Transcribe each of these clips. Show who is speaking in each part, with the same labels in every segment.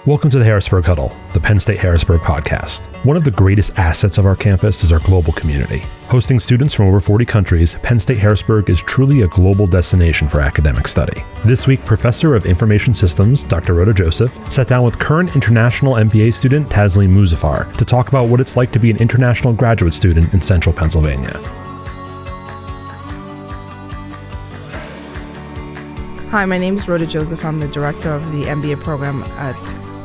Speaker 1: Welcome to the Harrisburg Huddle, the Penn State Harrisburg podcast. One of the greatest assets of our campus is our global community. Hosting students from over 40 countries, Penn State Harrisburg is truly a global destination for academic study. This week, Professor of Information Systems, Dr. Rhoda Joseph, sat down with current International MBA student Tasleem Muzaffar to talk about what it's like to be an international graduate student in central Pennsylvania.
Speaker 2: Hi, my name is Rhoda Joseph. I'm the director of the MBA program at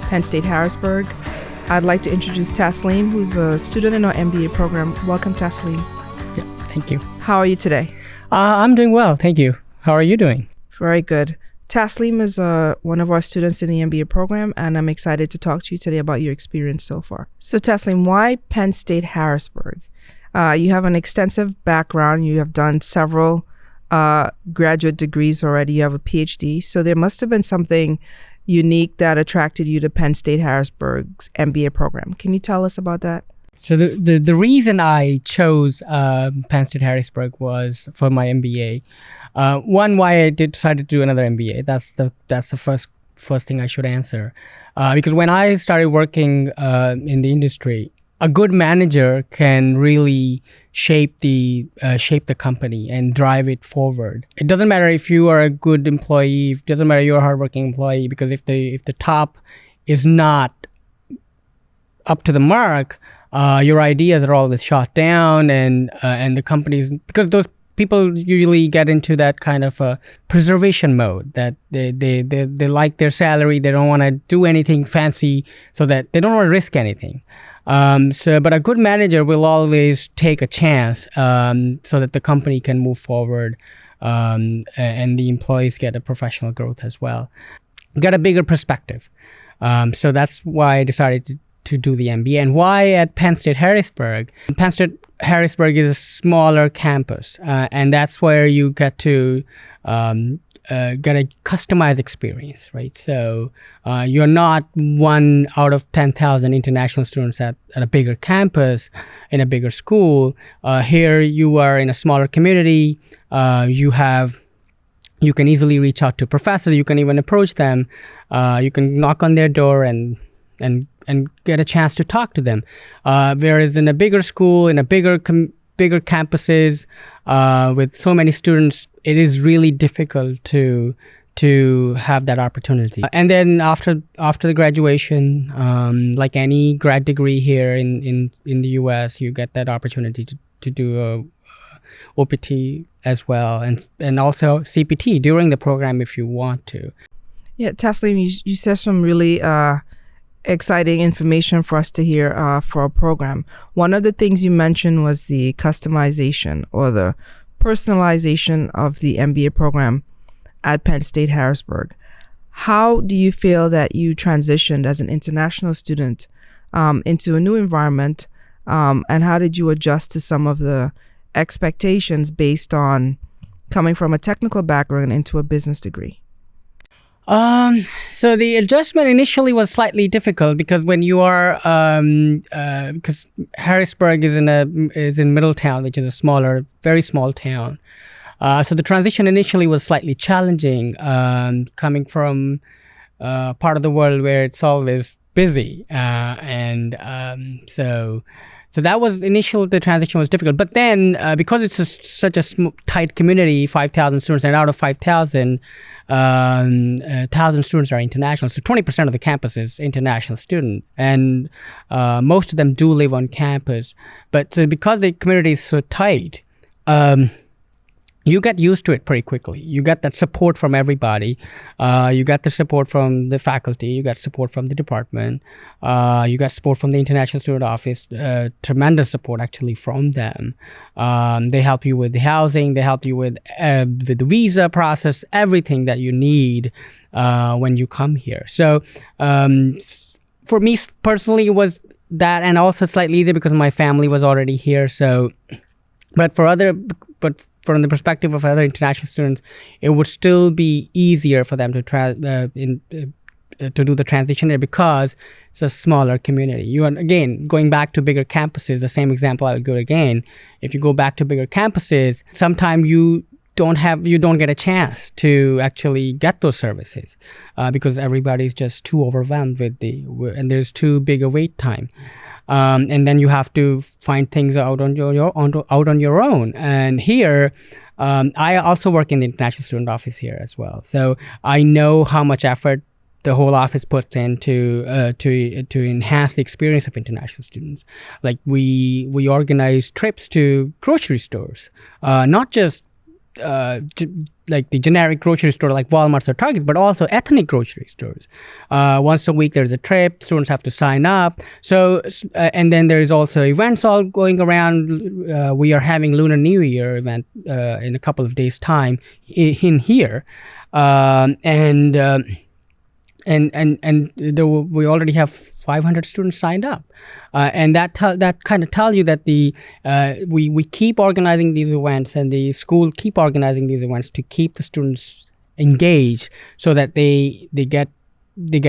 Speaker 2: Penn State Harrisburg. I'd like to introduce Tasleem, who's a student in our MBA program. Welcome, Tasleem.
Speaker 3: Yeah, thank you.
Speaker 2: How are you today?
Speaker 3: I'm doing well, thank you. How are you doing?
Speaker 2: Very good. Tasleem is one of our students in the MBA program, and I'm excited to talk to you today about your experience so far. So, Tasleem, why Penn State Harrisburg? You have an extensive background. You have done several graduate degrees already. You have a PhD. So there must have been something unique that attracted you to Penn State Harrisburg's MBA program. Can you tell us about that?
Speaker 3: So the reason I chose Penn State Harrisburg was for my MBA. One, why I decided to do another MBA. That's the first thing I should answer. Because when I started working in the industry, a good manager can really shape the company and drive it forward. It doesn't matter if you are a good employee. It doesn't matter you're a hardworking employee, because if the top is not up to the mark, your ideas are always shot down, and the companies, because those people usually get into that kind of a preservation mode, that they like their salary, they don't want to do anything fancy, so that they don't want to risk anything. But a good manager will always take a chance so that the company can move forward, and the employees get a professional growth as well. Get a bigger perspective. So that's why I decided to do the MBA. And why at Penn State Harrisburg? Penn State Harrisburg is a smaller campus, and that's where you get to get a customized experience, right? So you're not one out of 10,000 international students at a bigger campus, in a bigger school. Here you are in a smaller community. You can easily reach out to professors. You can even approach them. You can knock on their door and get a chance to talk to them. Whereas in a bigger school, in a bigger campuses, with so many students, it is really difficult to have that opportunity. And then after the graduation, like any grad degree here in the US, you get that opportunity to do a OPT as well, and also CPT during the program if you want to.
Speaker 2: Yeah, Tasleem, you said some really exciting information for us to hear for our program. One of the things you mentioned was the customization or the personalization of the MBA program at Penn State Harrisburg. How do you feel that you transitioned as an international student into a new environment, and how did you adjust to some of the expectations based on coming from a technical background into a business degree?
Speaker 3: So the adjustment initially was slightly difficult, because when you are, because Harrisburg is in Middletown, which is a very small town. So the transition initially was slightly challenging, coming from part of the world where it's always busy, so that was the transition was difficult. But then, because it's such a tight community, 5,000 students, and out of 5,000, 1,000 students are international. So 20% of the campus is international student, and most of them do live on campus. But because the community is so tight, you get used to it pretty quickly. You get that support from everybody. You get the support from the faculty. You get support from the department. You get support from the International Student Office. Tremendous support, actually, from them. They help you with the housing. They help you with the visa process, everything that you need when you come here. So for me personally, it was that, and also slightly easier because my family was already here. So, but from the perspective of other international students, it would still be easier for them to do the transition here, because it's a smaller community. You are, again, going back to bigger campuses, the same example I would go again. If you go back to bigger campuses, sometimes you don't get a chance to actually get those services because everybody's just too overwhelmed and there's too big a wait time. And then you have to find things out on your own. And here, I also work in the international student office here as well. So I know how much effort the whole office puts in to enhance the experience of international students. Like we organize trips to grocery stores, not just like the generic grocery store like Walmart or Target, but also ethnic grocery stores. Once a week there's a trip, students have to sign up. So and then there's also events all going around. We are having Lunar New Year event in a couple of days time in here, and we already have 500 students signed up, and that kind of tells you that we keep organizing these events, and the school keep organizing these events to keep the students engaged, so that they get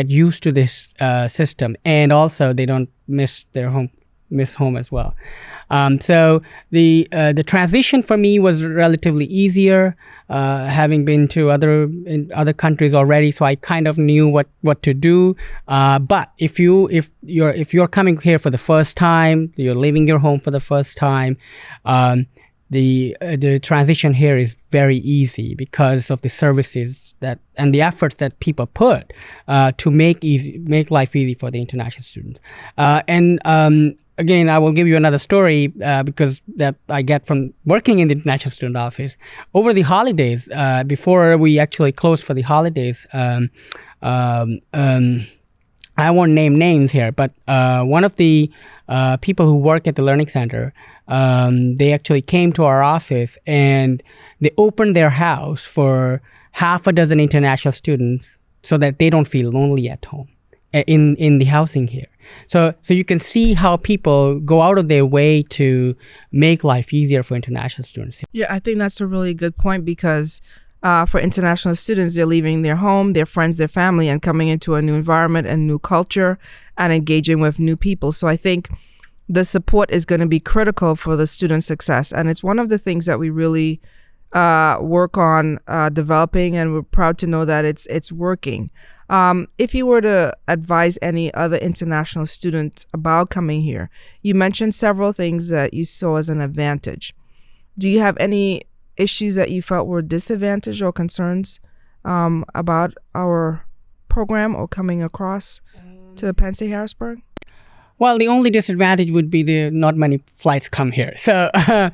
Speaker 3: used to this system, and also they don't miss home as well. So the transition for me was relatively easier, having been to other countries already, so I kind of knew what to do. But if you're coming here for the first time, you're leaving your home for the first time, the transition here is very easy because of the services and the efforts that people put to make life easy for the international students. Again, I will give you another story because that I get from working in the International Student Office. Over the holidays, before we actually closed for the holidays, I won't name names here, but one of the people who work at the Learning Center, they actually came to our office and they opened their house for half a dozen international students so that they don't feel lonely at home in the housing here. So you can see how people go out of their way to make life easier for international students.
Speaker 2: Yeah, I think that's a really good point because for international students, they're leaving their home, their friends, their family, and coming into a new environment and new culture and engaging with new people. So I think the support is going to be critical for the student success. And it's one of the things that we really work on developing, and we're proud to know that it's working. If you were to advise any other international students about coming here, you mentioned several things that you saw as an advantage. Do you have any issues that you felt were disadvantage or concerns about our program or coming across to Penn State Harrisburg?
Speaker 3: Well, the only disadvantage would be not many flights come here. So, other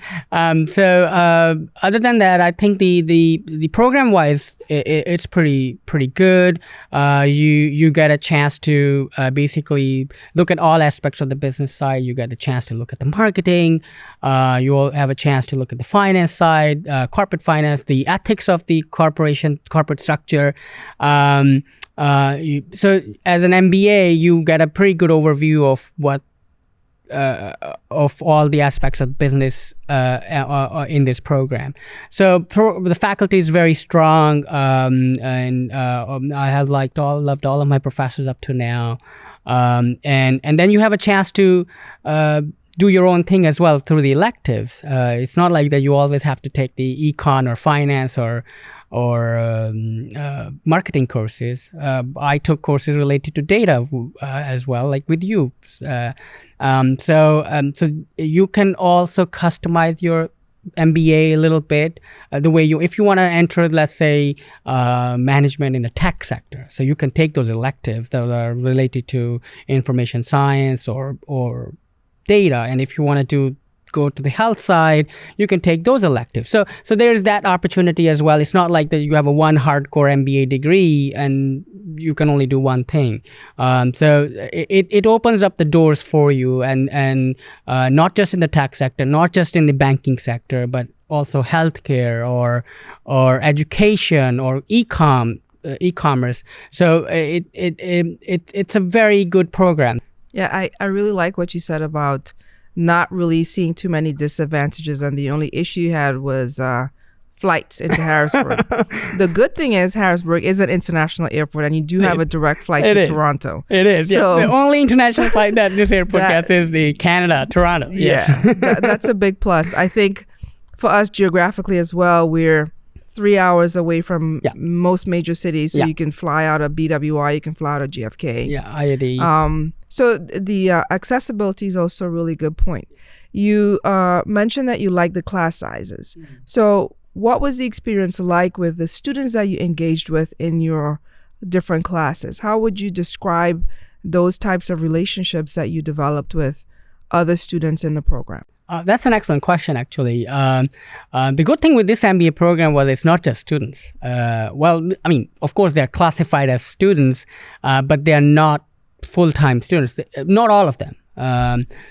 Speaker 3: than that, I think the program wise, it's pretty good. You get a chance to basically look at all aspects of the business side. You get a chance to look at the marketing. You will have a chance to look at the finance side, corporate finance, the ethics of the corporate structure. So as an MBA, you get a pretty good overview of what of all the aspects of business in this program. So the faculty is very strong, and I have loved all of my professors up to now. And then you have a chance to do your own thing as well through the electives. It's not like that you always have to take the econ or finance or marketing courses. I took courses related to data as well, like with you. So you can also customize your MBA a little bit the way if you want to enter, let's say, management in the tech sector. So you can take those electives that are related to information science or data, and if you want to go to the health side, you can take those electives. So there's that opportunity as well. It's not like that you have a one hardcore MBA degree and you can only do one thing. So it opens up the doors for you, and not just in the tech sector, not just in the banking sector, but also healthcare or education or e-commerce. So it's a very good program.
Speaker 2: Yeah, I really like what you said about not really seeing too many disadvantages, and the only issue you had was flights into Harrisburg. The good thing is Harrisburg is an international airport, and you do have a direct flight to Toronto.
Speaker 3: It is. So the only international flight that this airport gets is the Canada, Toronto.
Speaker 2: Yeah, that's a big plus. I think for us geographically as well, we're 3 hours away from
Speaker 3: Yeah.
Speaker 2: most major cities. So
Speaker 3: Yeah.
Speaker 2: you can fly out of BWI, you can fly out of GFK.
Speaker 3: Yeah, IIT.
Speaker 2: So the accessibility is also a really good point. You mentioned that you like the class sizes. So what was the experience like with the students that you engaged with in your different classes? How would you describe those types of relationships that you developed with other students in the program?
Speaker 3: That's an excellent question, actually. The good thing with this MBA program was it's not just students. Of course, they're classified as students, but they're not full-time students. Not all of them.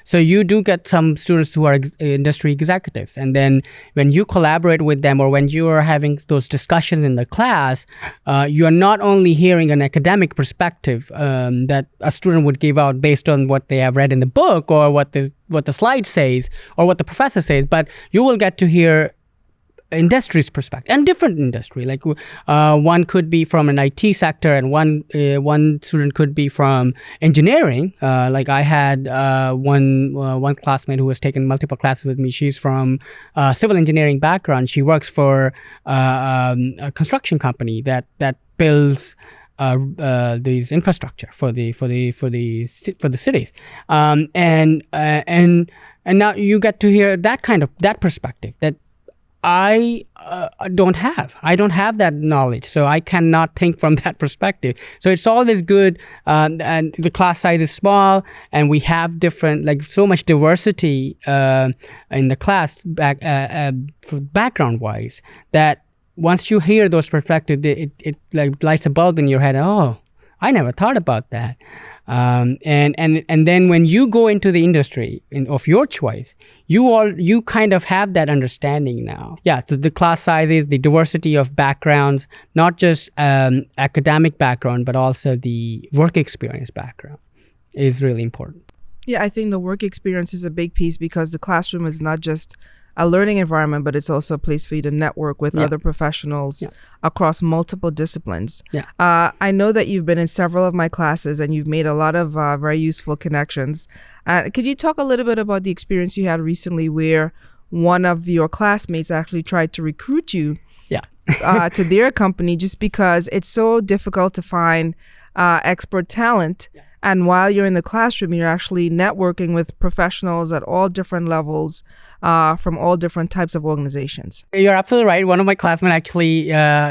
Speaker 3: So you do get some students who are industry executives, and then when you collaborate with them or when you are having those discussions in the class, you are not only hearing an academic perspective that a student would give out based on what they have read in the book or what the slide says or what the professor says, but you will get to hear industry's perspective and different industry. Like one could be from an IT sector, and one student could be from engineering. Like I had one classmate who has taken multiple classes with me. She's from civil engineering background. She works for a construction company that builds these infrastructure for the cities, and now you get to hear that perspective that I don't have. I don't have that knowledge, so I cannot think from that perspective. So it's always good, and the class size is small, and we have different, like so much diversity in the class background-wise, that once you hear those perspectives, it like lights a bulb in your head. Oh, I never thought about that. And then when you go into the industry of your choice, you kind of have that understanding now. Yeah, so the class sizes, the diversity of backgrounds, not just academic background, but also the work experience background is really important.
Speaker 2: Yeah, I think the work experience is a big piece, because the classroom is not just a learning environment, but it's also a place for you to network with other professionals across multiple disciplines.
Speaker 3: Yeah.
Speaker 2: I know that you've been in several of my classes and you've made a lot of very useful connections. Could you talk a little bit about the experience you had recently where one of your classmates actually tried to recruit you to their company just because it's so difficult to find expert talent? Yeah. And while you're in the classroom, you're actually networking with professionals at all different levels from all different types of organizations.
Speaker 3: You're absolutely right. One of my classmates actually,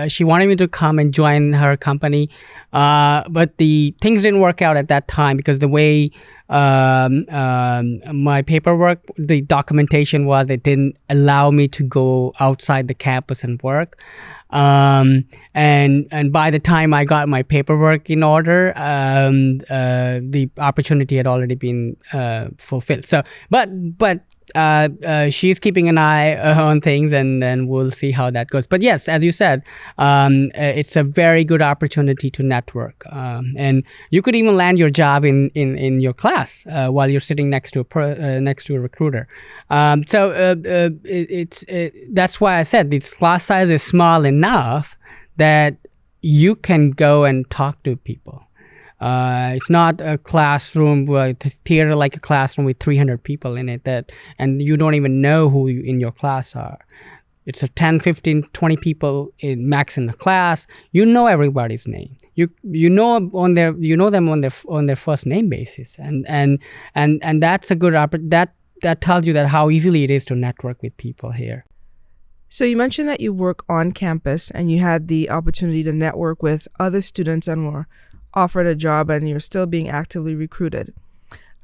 Speaker 3: she wanted me to come and join her company, but the things didn't work out at that time because the way my paperwork, the documentation was, it didn't allow me to go outside the campus and work. And by the time I got my paperwork in order, the opportunity had already been fulfilled. So, but she's keeping an eye on things, and then we'll see how that goes. But yes, as you said, it's a very good opportunity to network, and you could even land your job in your class while you're sitting next to a recruiter. That's why I said the class size is small enough that you can go and talk to people. It's not a classroom, theater like a classroom with 300 people in it, and you don't even know who in your class are. It's a 10, 15, 20 people max in the class. You know everybody's name. You know them on their first name basis, and that's a good that tells you that how easily it is to network with people here.
Speaker 2: So you mentioned that you work on campus and you had the opportunity to network with other students and were offered a job, and you're still being actively recruited.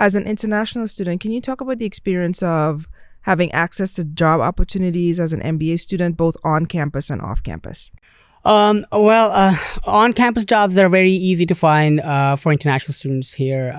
Speaker 2: As an international student, can you talk about the experience of having access to job opportunities as an MBA student, both on campus and off campus?
Speaker 3: On-campus jobs are very easy to find for international students here.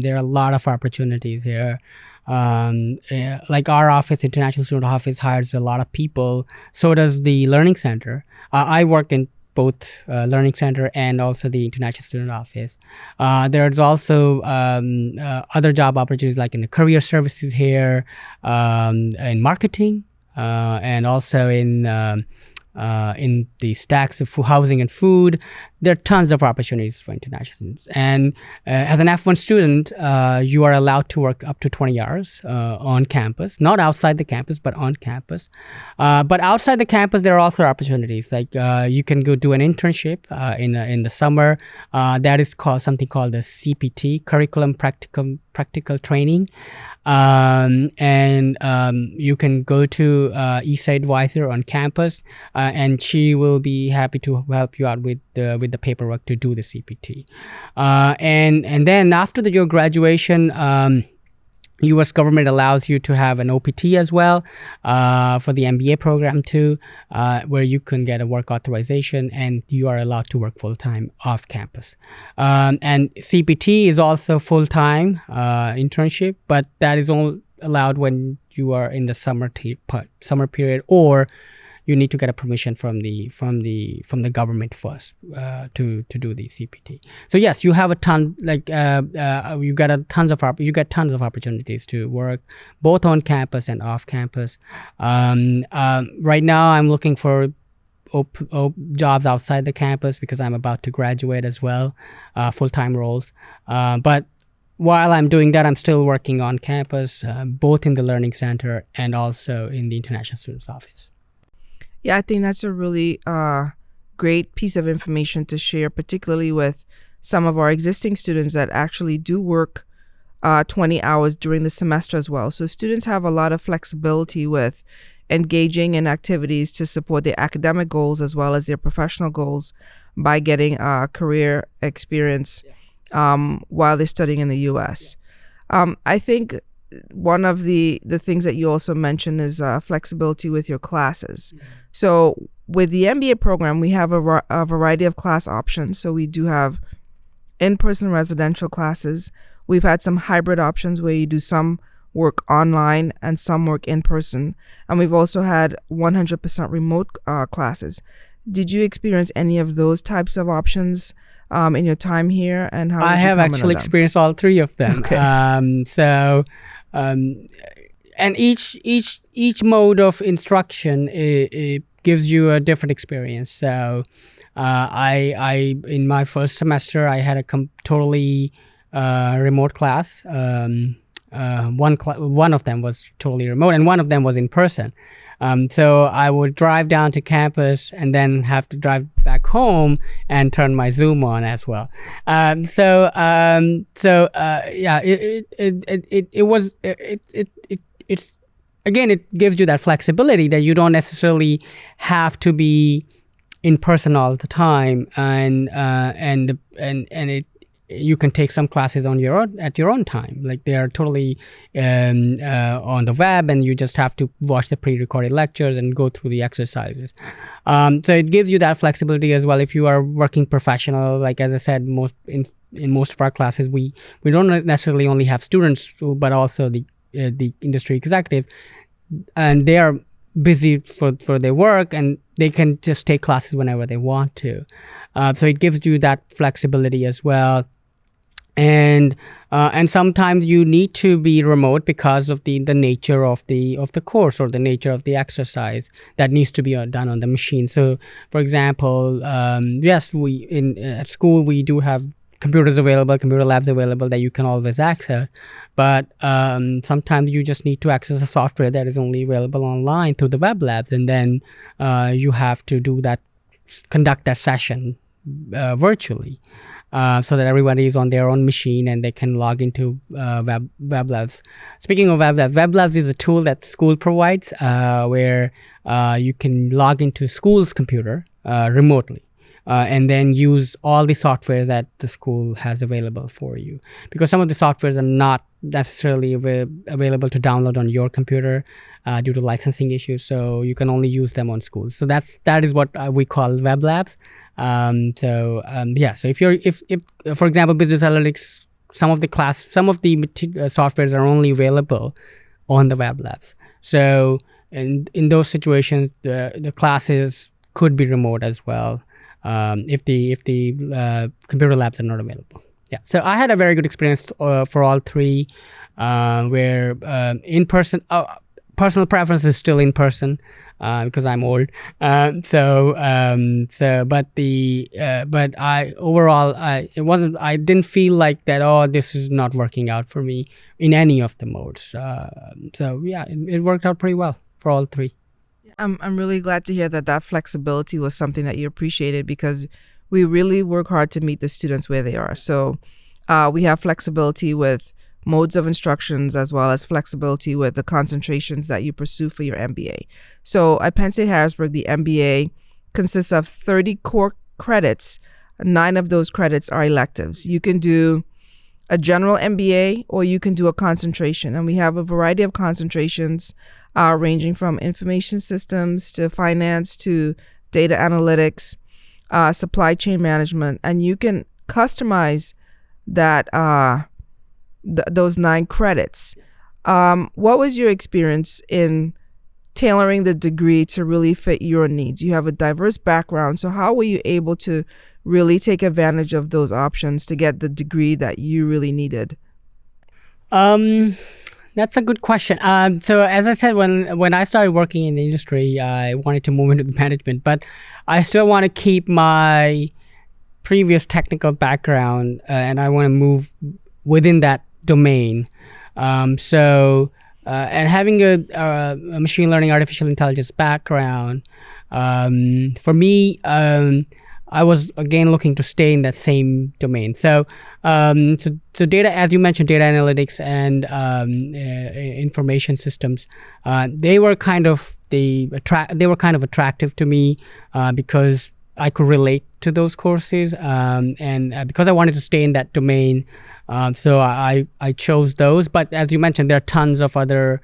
Speaker 3: There are a lot of opportunities here. Like our office, International Student Office, hires a lot of people. So does the Learning Center. I work in both Learning Center and also the International Student Office. There's also other job opportunities like in the career services here, in marketing, and also in in the stacks of housing and food. There are tons of opportunities for international students. And as an F1 student, you are allowed to work up to 20 hours on campus, not outside the campus, but on campus. But outside the campus, there are also opportunities. Like you can go do an internship in the summer. That is something called the CPT, Curriculum Practical Training. You can go to ESA advisor on campus, and she will be happy to help you out with the paperwork to do the CPT. And then after your graduation, U.S. government allows you to have an OPT as well for the MBA program too, where you can get a work authorization and you are allowed to work full-time off campus. And CPT is also full-time internship, but that is only allowed when you are in the summer period, or you need to get a permission from the government first to do the CPT. So yes, you have a ton, you get tons of opportunities to work both on campus and off campus. Right now, I'm looking for jobs outside the campus because I'm about to graduate as well, full-time roles. But while I'm doing that, I'm still working on campus, both in the Learning Center and also in the International Students Office.
Speaker 2: Yeah, I think that's a really great piece of information to share, particularly with some of our existing students that actually do work 20 hours during the semester as well. So students have a lot of flexibility with engaging in activities to support their academic goals as well as their professional goals by getting career experience while they're studying in the U.S. I think one of the things that you also mentioned is flexibility with your classes. So with the MBA program, we have a variety of class options. So we do have in-person residential classes. We've had some hybrid options where you do some work online and some work in person. And we've also had 100% remote classes. Did you experience any of those types of options in your time here? And how
Speaker 3: I have actually experienced all three of them.
Speaker 2: Okay.
Speaker 3: And each mode of instruction it gives you a different experience. So I in my first semester I had a totally remote class. One of them was totally remote, and one of them was in person. So I would drive down to campus and then have to drive back home and turn my Zoom on as well. It gives you that flexibility that you don't necessarily have to be in person all the time, and you can take some classes on your own at your own time. Like they are totally on the web, and you just have to watch the pre-recorded lectures and go through the exercises. So it gives you that flexibility as well. If you are working professional, like as I said, in most of our classes, we don't necessarily only have students, but also the industry executive, and they are busy for their work, and they can just take classes whenever they want to. So it gives you that flexibility as well. And sometimes you need to be remote because of the nature of the course or the nature of the exercise that needs to be done on the machine. So, for example, yes, at school we do have computers available, computer labs available that you can always access. But sometimes you just need to access a software that is only available online through the web labs, and then you have to conduct that session virtually. So that everybody is on their own machine and they can log into web labs. Speaking of web labs is a tool that the school provides where you can log into school's computer remotely and then use all the software that the school has available for you. Because some of the softwares are not necessarily available to download on your computer due to licensing issues, so you can only use them on schools. So that is what we call web labs. So if for example business analytics, some of the softwares are only available on the web labs. So in those situations, the classes could be remote as well if the computer labs are not available. Yeah. So I had a very good experience for all three, where in person. personal preference is still in person because I'm old. But I overall, I didn't feel like that. Oh, this is not working out for me in any of the modes. It worked out pretty well for all three.
Speaker 2: I'm really glad to hear that flexibility was something that you appreciated, because we really work hard to meet the students where they are. So we have flexibility with modes of instructions, as well as flexibility with the concentrations that you pursue for your MBA. So at Penn State Harrisburg, the MBA consists of 30 core credits. 9 of those credits are electives. You can do a general MBA or you can do a concentration. And we have a variety of concentrations ranging from information systems to finance to data analytics, supply chain management. And you can customize that those 9 credits. What was your experience in tailoring the degree to really fit your needs? You have a diverse background, so how were you able to really take advantage of those options to get the degree that you really needed?
Speaker 3: That's a good question. So as I said, when I started working in the industry, I wanted to move into the management, but I still want to keep my previous technical background, and I want to move within that domain. And having a machine learning, artificial intelligence background, for me, I was again looking to stay in that same domain. So data, as you mentioned, data analytics and information systems, they were kind of attractive to me because I could relate to those courses, and because I wanted to stay in that domain. So I chose those, but as you mentioned, there are tons of other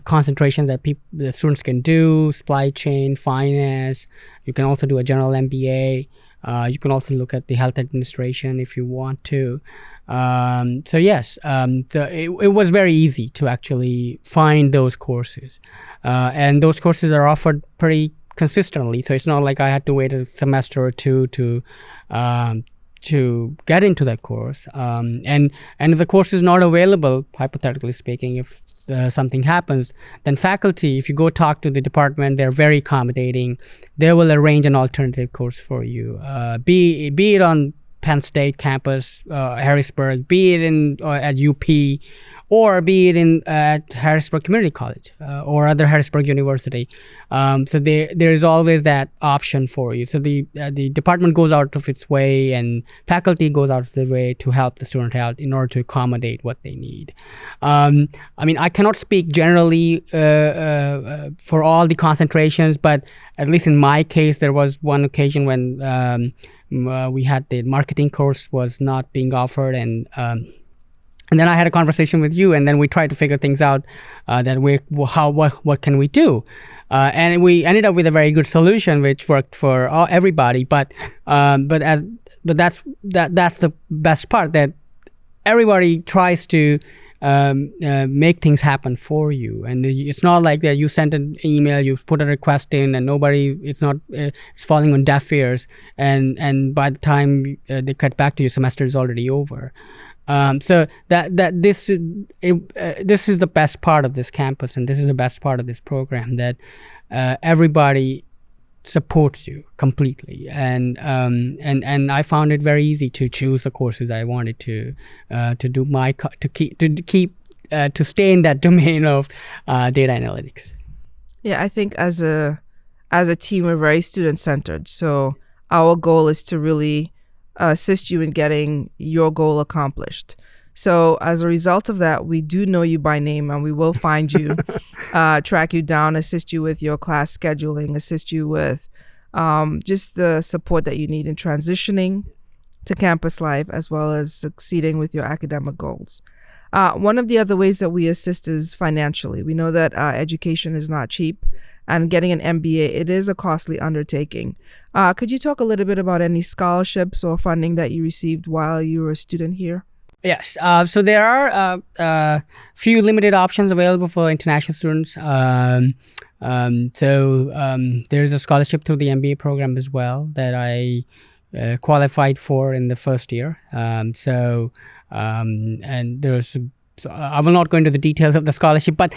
Speaker 3: concentrations that the students can do: supply chain, finance. You can also do a general MBA. You can also look at the health administration if you want to. It was very easy to actually find those courses, and those courses are offered pretty consistently. So it's not like I had to wait a semester or two to get into that course, and if the course is not available, hypothetically speaking, if something happens, then faculty, if you go talk to the department, they're very accommodating. They will arrange an alternative course for you, be it on Penn State campus, Harrisburg, be it at UP, or be it at Harrisburg Community College or other Harrisburg University. So there is always that option for you. So the department goes out of its way, and faculty goes out of their way to help the student out in order to accommodate what they need. I mean, I cannot speak generally for all the concentrations, but at least in my case, there was one occasion when we had the marketing course was not being offered, and then I had a conversation with you, and then we tried to figure things out what can we do, and we ended up with a very good solution which worked for everybody. But that's the best part, that everybody tries to make things happen for you, and it's not like that you sent an email, you put a request in, and it's falling on deaf ears, and by the time they get back to you, semester is already over. So this is the best part of this campus, and this is the best part of this program, that everybody supports you completely, and I found it very easy to choose the courses I wanted to stay in that domain of data analytics.
Speaker 2: Yeah, I think as a team, we're very student centered. So our goal is to really assist you in getting your goal accomplished. So as a result of that, we do know you by name, and we will find you, track you down, assist you with your class scheduling, assist you with just the support that you need in transitioning to campus life, as well as succeeding with your academic goals. One of the other ways that we assist is financially. We know that education is not cheap, and getting an MBA, it is a costly undertaking. Could you talk a little bit about any scholarships or funding that you received while you were a student here?
Speaker 3: Yes. So there are a few limited options available for international students. There's a scholarship through the MBA program as well that I qualified for in the first year. And there's So I will not go into the details of the scholarship, but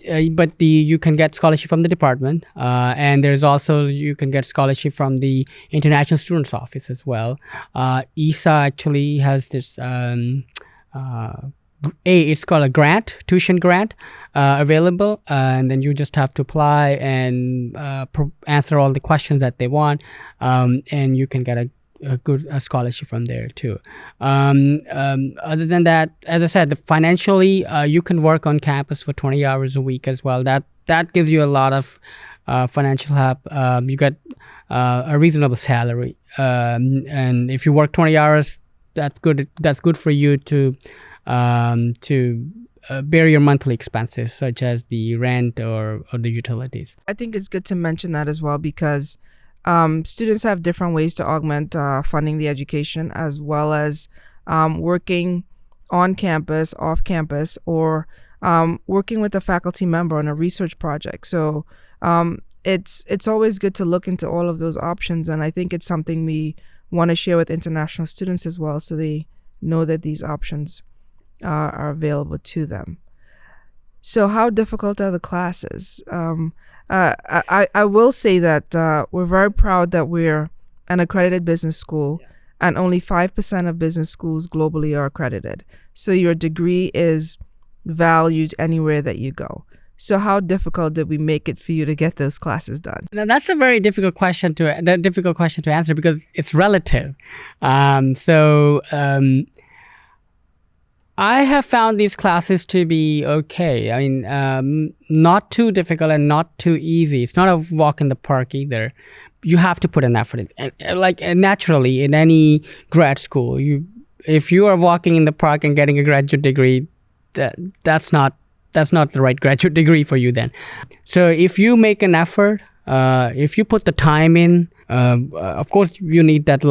Speaker 3: you can get scholarship from the department, and there's also you can get scholarship from the International Students Office as well. ESA actually has this. It's called a grant, tuition grant, available, and then you just have to apply and answer all the questions that they want, and you can get a good scholarship from there too. Other than that, as I said, financially, you can work on campus for 20 hours a week as well. That gives you a lot of financial help. You get a reasonable salary, and if you work 20 hours, that's good. That's good for you to bear your monthly expenses, such as the rent or the utilities.
Speaker 2: I think it's good to mention that as well, because students have different ways to augment funding the education, as well as working on campus, off campus, or working with a faculty member on a research project. So it's always good to look into all of those options, and I think it's something we want to share with international students as well, so they know that these options are available to them. So how difficult are the classes? I will say that we're very proud that we're an accredited business school, and only 5% of business schools globally are accredited. So your degree is valued anywhere that you go. So how difficult did we make it for you to get those classes done?
Speaker 3: Now, that's a very difficult question to answer, because it's relative. I have found these classes to be okay. I mean, not too difficult and not too easy. It's not a walk in the park either. You have to put an effort in. And naturally, in any grad school, if you are walking in the park and getting a graduate degree, that's not the right graduate degree for you then. So if you make an effort, if you put the time in, of course you need that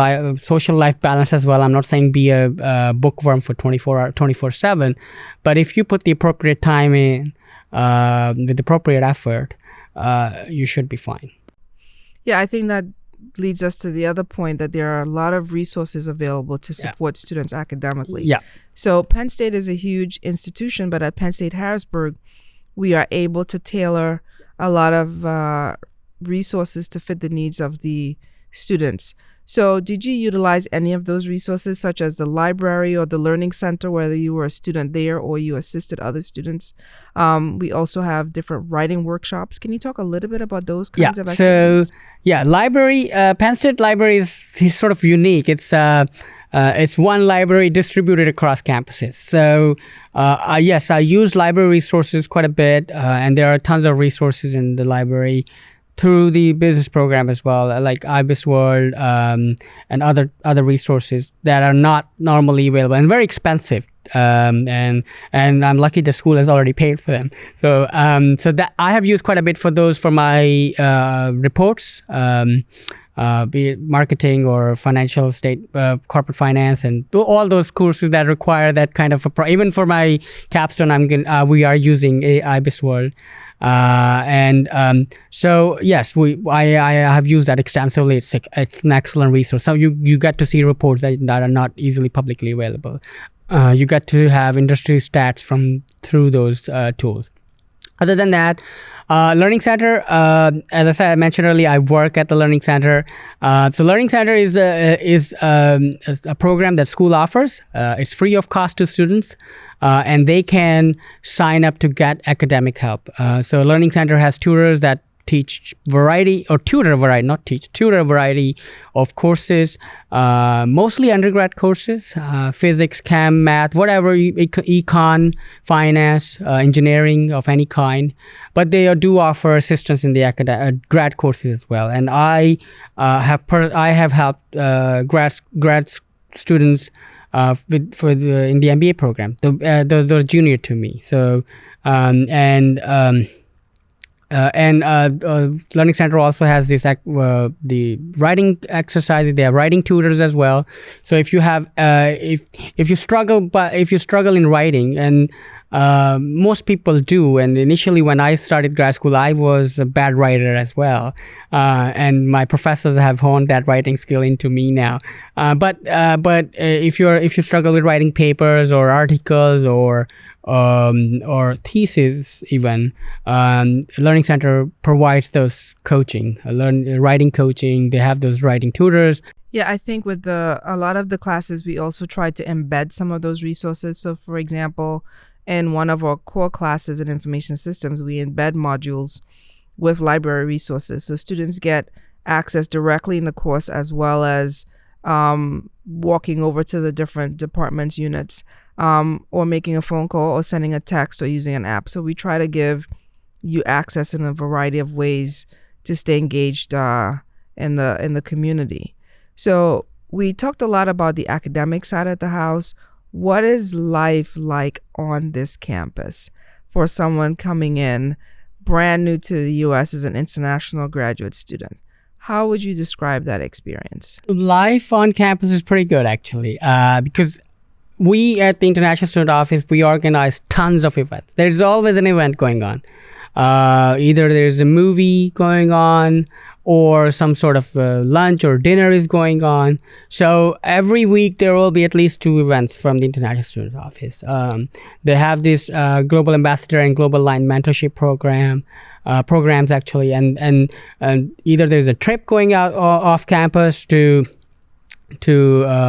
Speaker 3: social life balance as well. I'm not saying be a bookworm for 24/7, but if you put the appropriate time in with appropriate effort, you should be fine.
Speaker 2: Yeah, I think that leads us to the other point, that there are a lot of resources available to support students academically.
Speaker 3: Yeah.
Speaker 2: So Penn State is a huge institution, but at Penn State Harrisburg, we are able to tailor a lot of resources to fit the needs of the students. So did you utilize any of those resources, such as the library or the learning center, whether you were a student there or you assisted other students? We also have different writing workshops. Can you talk a little bit about those kinds of activities?
Speaker 3: So, library, Penn State Library is sort of unique. It's one library distributed across campuses. So, yes, I use library resources quite a bit, and there are tons of resources in the library through the business program as well, like IBIS World, and other resources that are not normally available and very expensive. And I'm lucky the school has already paid for them. So that I have used quite a bit for those for my reports, be it marketing or financial state, corporate finance, and all those courses that require that kind of even for my capstone, we are using IBIS World. So yes, I have used that extensively. It's an excellent resource. So you get to see reports that are not easily publicly available. You get to have industry stats through those tools. Other than that, Learning Center, as I mentioned earlier, I work at the Learning Center. So Learning Center is a program that school offers. It's free of cost to students. And they can sign up to get academic help. So Learning Center has tutors that tutor a variety of courses, mostly undergrad courses, physics, chem, math, whatever, econ, finance, engineering of any kind. But they do offer assistance in the grad courses as well. And I have helped grad students in the MBA program. They're junior to me. So Learning Center also has this the writing exercises. They have writing tutors as well. So if you have if you struggle in writing, and Most people do. And initially, when I started grad school, I was a bad writer as well. And my professors have honed that writing skill into me now. But if you struggle with writing papers or articles or thesis even, Learning Center provides those coaching, writing coaching. They have those writing tutors.
Speaker 2: Yeah, I think with a lot of the classes, we also try to embed some of those resources. So, for example, in one of our core classes in information systems, we embed modules with library resources. So students get access directly in the course, as well as walking over to the different departments, units, or making a phone call or sending a text or using an app. So we try to give you access in a variety of ways to stay engaged in the community. So we talked a lot about the academic side of the house. What is life like on this campus for someone coming in brand new to the U.S. as an international graduate student? How would you describe that experience?
Speaker 3: Life on campus is pretty good, actually, because we at the International Student Office, we organize tons of events. There's always an event going on. Either there's a movie going on, or some sort of lunch or dinner is going on. So every week there will be at least 2 events from the International Student Office. They have this Global Ambassador and Global Line Mentorship programs actually, and either there's a trip going out off campus to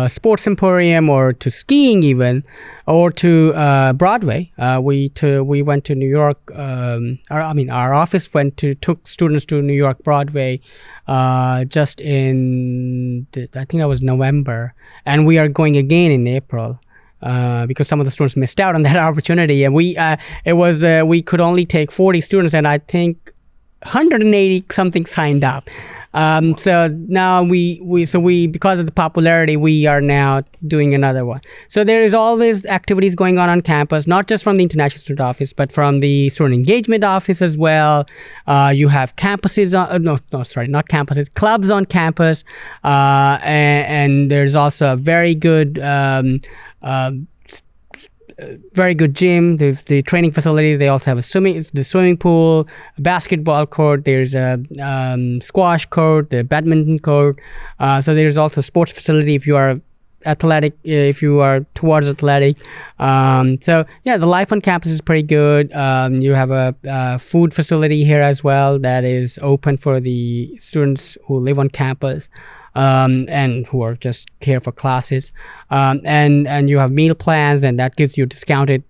Speaker 3: sports emporium, or to skiing even, or to Broadway. We went to New York. Our office took students to New York Broadway just in I think that was November, and we are going again in April. Because some of the students missed out on that opportunity, and we could only take 40 students, and I think 180 something signed up. So now we because of the popularity, we are now doing another one. So there is always activities going on campus, not just from the International Student Office, but from the Student Engagement Office as well. You have campuses not campuses, clubs on campus, and there's also a very good gym, the training facilities. They also have the swimming pool, a basketball court. There's a squash court, the badminton court. So there's also a sports facility if you are athletic, if you are towards athletic. So yeah, the life on campus is pretty good. You have a food facility here as well that is open for the students who live on campus. And who are just here for classes, and you have meal plans, and that gives you discounted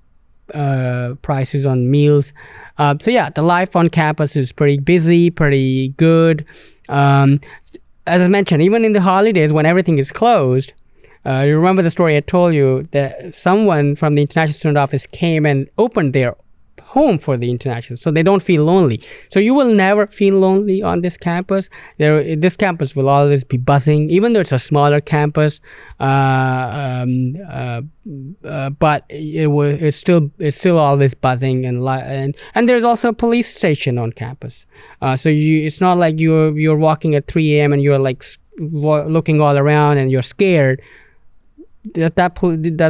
Speaker 3: prices on meals. So yeah, the life on campus is pretty busy, pretty good. As I mentioned, even in the holidays when everything is closed, you remember the story I told you that someone from the International Student Office came and opened their home for the international, so they don't feel lonely. So you will never feel lonely on this campus. This campus will always be buzzing, even though it's a smaller campus. But it's still always buzzing, and there's also a police station on campus. So it's not like you're walking at 3 a.m. and you're like looking all around and you're scared. That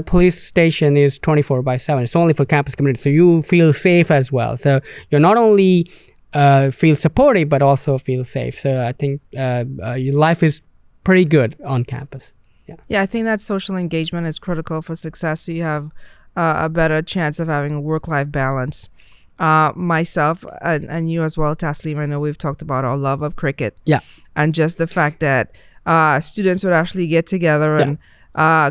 Speaker 3: police station is 24/7. It's only for campus community, so you feel safe as well. So you're not only feel supported, but also feel safe. So I think your life is pretty good on campus.
Speaker 2: Yeah, I think that social engagement is critical for success. So you have a better chance of having a work-life balance. Myself and you as well, Tasleem, I know we've talked about our love of cricket.
Speaker 3: Yeah,
Speaker 2: and just the fact that students would actually get together and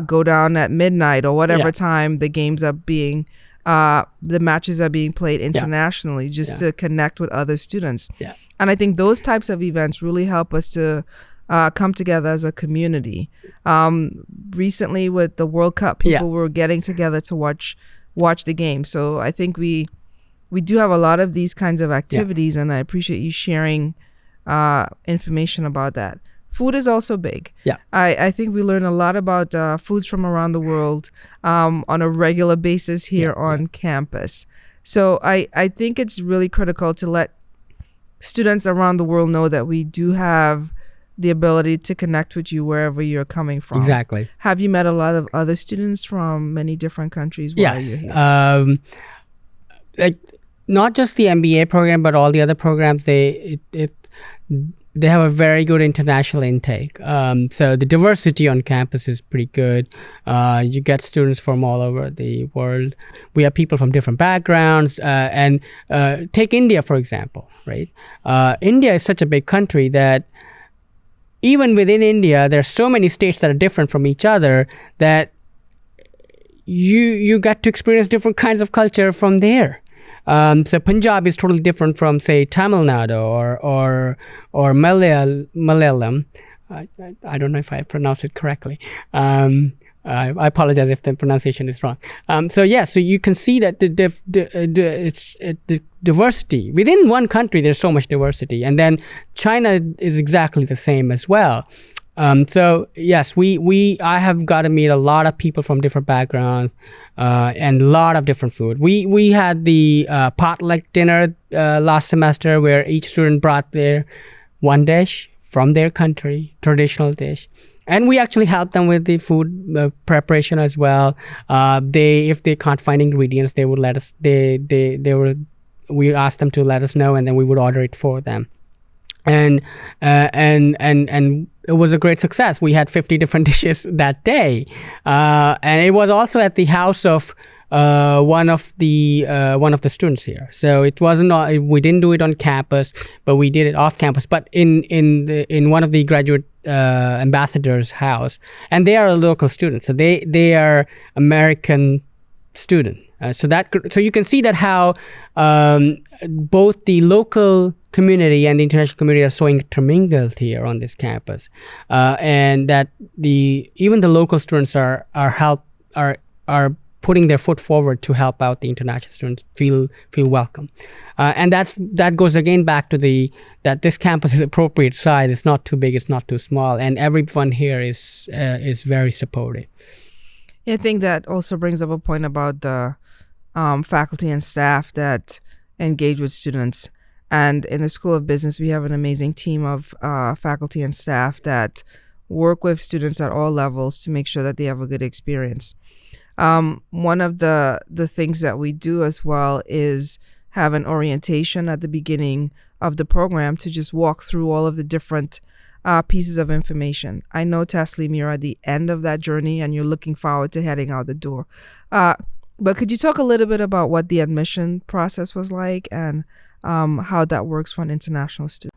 Speaker 2: go down at midnight or whatever time the games are being, the matches are being played internationally, just to connect with other students.
Speaker 3: Yeah.
Speaker 2: And I think those types of events really help us to come together as a community. Recently with the World Cup, people were getting together to watch the game. So I think we do have a lot of these kinds of activities, and I appreciate you sharing information about that. Food is also big.
Speaker 3: Yeah,
Speaker 2: I think we learn a lot about foods from around the world on a regular basis here on campus. So I think it's really critical to let students around the world know that we do have the ability to connect with you wherever you're coming from.
Speaker 3: Exactly.
Speaker 2: Have you met a lot of other students from many different countries while you're here?
Speaker 3: like not just the MBA program, but all the other programs, they have a very good international intake. So the diversity on campus is pretty good. You get students from all over the world. We have people from different backgrounds. And take India, for example, right? India is such a big country that even within India, there are so many states that are different from each other that you get to experience different kinds of culture from there. So Punjab is totally different from, say, Tamil Nadu or Malayalam. I don't know if I pronounced it correctly. I apologize if the pronunciation is wrong. So you can see that the diversity within one country. There's so much diversity, and then China is exactly the same as well. So yes, I have got to meet a lot of people from different backgrounds, and a lot of different food. We had the potluck dinner last semester where each student brought their one dish from their country, traditional dish. And we actually helped them with the food preparation as well. If they can't find ingredients, they would let us. We asked them to let us know, and then we would order it for them. And it was a great success. We had 50 different dishes that day, and it was also at the house of one of the students here. So it wasn't. We didn't do it on campus, but we did it off campus. But in one of the graduate ambassadors' house, and they are a local student. So they are American student. So you can see that how both the local community and the international community are so intermingled here on this campus, and that even the local students are putting their foot forward to help out the international students feel welcome, and that goes again back to that this campus is appropriate size. It's not too big, it's not too small, and everyone here is very supportive.
Speaker 2: Yeah, I think that also brings up a point about the faculty and staff that engage with students. And in the School of Business, we have an amazing team of faculty and staff that work with students at all levels to make sure that they have a good experience. One of the things that we do as well is have an orientation at the beginning of the program to just walk through all of the different pieces of information. I know, Tasleem, you're at the end of that journey and you're looking forward to heading out the door. But could you talk a little bit about what the admission process was like and how that works for an international student?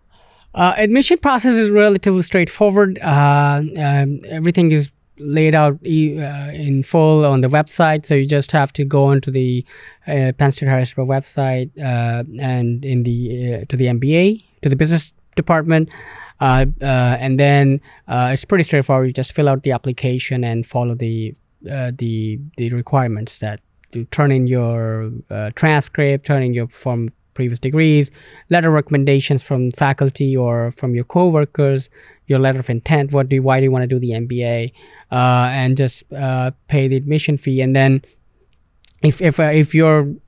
Speaker 3: Admission process is relatively straightforward. Everything is laid out in full on the website, so you just have to go onto the Penn State Harrisburg website and to the MBA, to the business department, and then it's pretty straightforward. You just fill out the application and follow the requirements that to turn in your transcript, turn in your from previous degrees, letter of recommendations from faculty or from your coworkers, your letter of intent. Why do you want to do the MBA, and just pay the admission fee. And then if you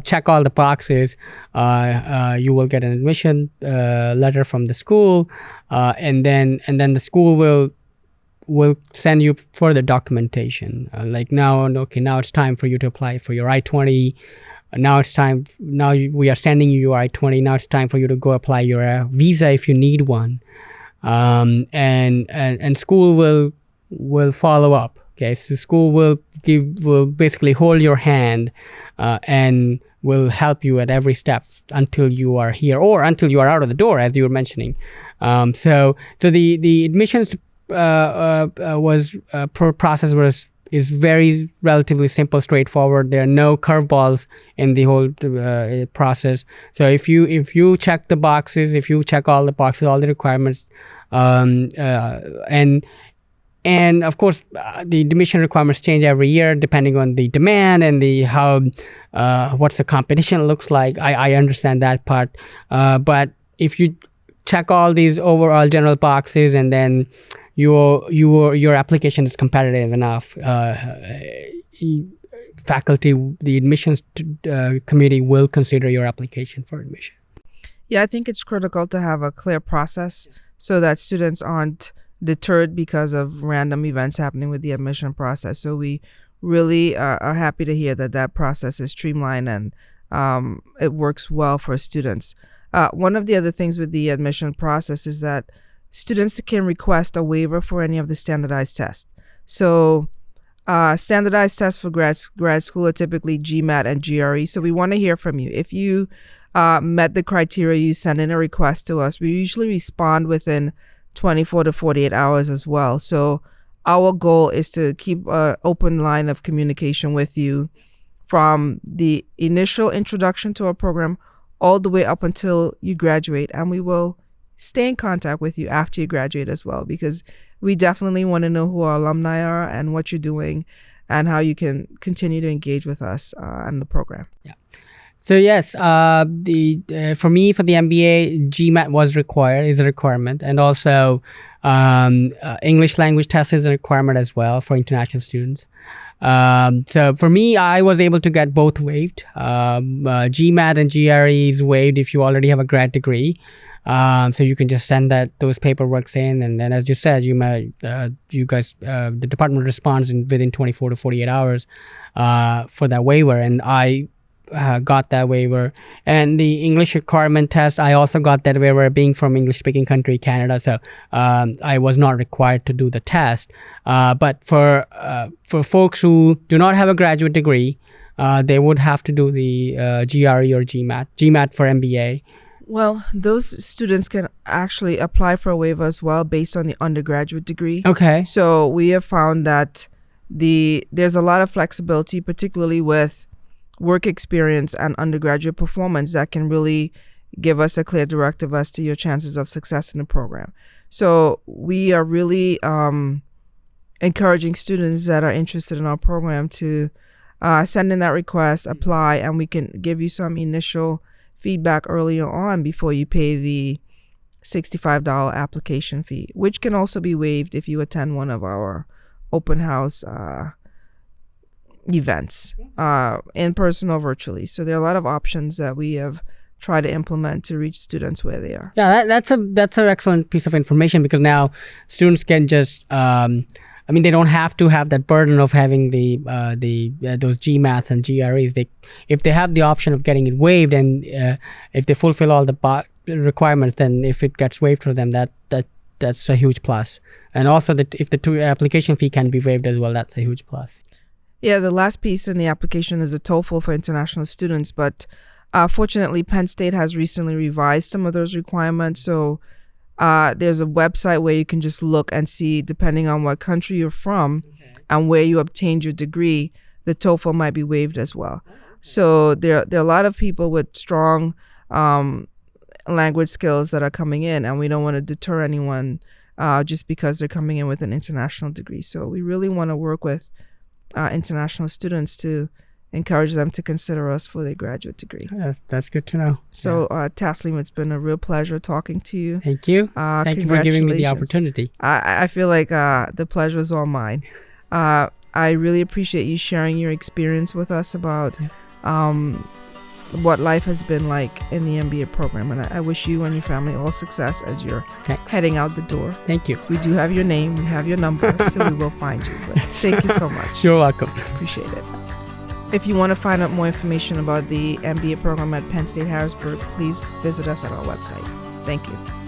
Speaker 3: check all the boxes, you will get an admission letter from the school, and then the school will send you further documentation. Now it's time for you to apply for your I-20. Now we are sending you your I-20. Now it's time for you to go apply your visa if you need one. And school will follow up. Okay, so school will basically hold your hand and will help you at every step until you are here or until you are out of the door, as you were mentioning. So the admissions process is very relatively simple, straightforward. There are no curveballs in the whole process. So if you check the boxes, if you check all the boxes, all the requirements, and of course the admission requirements change every year depending on the demand and what's the competition looks like. I understand that part, but if you check all these overall general boxes and then your application is competitive enough, faculty, the admissions committee will consider your application for admission.
Speaker 2: Yeah, I think it's critical to have a clear process so that students aren't deterred because of random events happening with the admission process. So we really are happy to hear that process is streamlined and it works well for students. One of the other things with the admission process is that students can request a waiver for any of the standardized tests. So standardized tests for grad school are typically GMAT and GRE. So we want to hear from you. If you met the criteria, you send in a request to us. We usually respond within 24 to 48 hours as well. So our goal is to keep an open line of communication with you from the initial introduction to our program all the way up until you graduate. And we will stay in contact with you after you graduate as well, because we definitely want to know who our alumni are and what you're doing and how you can continue to engage with us and the program.
Speaker 3: Yeah. So yes, for me, for the MBA, GMAT is a requirement, and also English language test is a requirement as well for international students. So for me, I was able to get both waived. GMAT and GRE is waived if you already have a grad degree. So you can just send those paperwork in, and then as you said, the department responds within 24 to 48 hours for that waiver, and I got that waiver. And the English requirement test, I also got that waiver, being from English-speaking country, Canada. So I was not required to do the test. But for folks who do not have a graduate degree, they would have to do the GRE or GMAT. GMAT for MBA.
Speaker 2: Well, those students can actually apply for a waiver as well based on the undergraduate degree.
Speaker 3: Okay.
Speaker 2: So we have found that there's a lot of flexibility, particularly with work experience and undergraduate performance, that can really give us a clear directive as to your chances of success in the program. So we are really encouraging students that are interested in our program to send in that request, apply, and we can give you some initial feedback earlier on before you pay the $65 application fee, which can also be waived if you attend one of our open house events, in person or virtually. So there are a lot of options that we have tried to implement to reach students where they are.
Speaker 3: Yeah, that's an excellent piece of information, because now students can just they don't have to have that burden of having those GMATs and GREs. If they have the option of getting it waived, and if they fulfill all the requirements, then if it gets waived for them, that's a huge plus. And also if the application fee can be waived as well, that's a huge plus.
Speaker 2: Yeah, the last piece in the application is a TOEFL for international students, but fortunately, Penn State has recently revised some of those requirements. So there's a website where you can just look and see, depending on what country you're from and where you obtained your degree, the TOEFL might be waived as well. So there are a lot of people with strong language skills that are coming in, and we don't want to deter anyone just because they're coming in with an international degree. So we really want to work with international students to encourage them to consider us for their graduate degree.
Speaker 3: That's good to know.
Speaker 2: So, Tasleem, it's been a real pleasure talking to you.
Speaker 3: Thank you. Thank you for giving me the opportunity.
Speaker 2: I feel like the pleasure is all mine. I really appreciate you sharing your experience with us about what life has been like in the MBA program. And I wish you and your family all success as you're heading out the door.
Speaker 3: Thank you.
Speaker 2: We do have your name. We have your number, so we will find you. But thank you so much.
Speaker 3: You're welcome.
Speaker 2: Appreciate it. If you want to find out more information about the MBA program at Penn State Harrisburg, please visit us at our website. Thank you.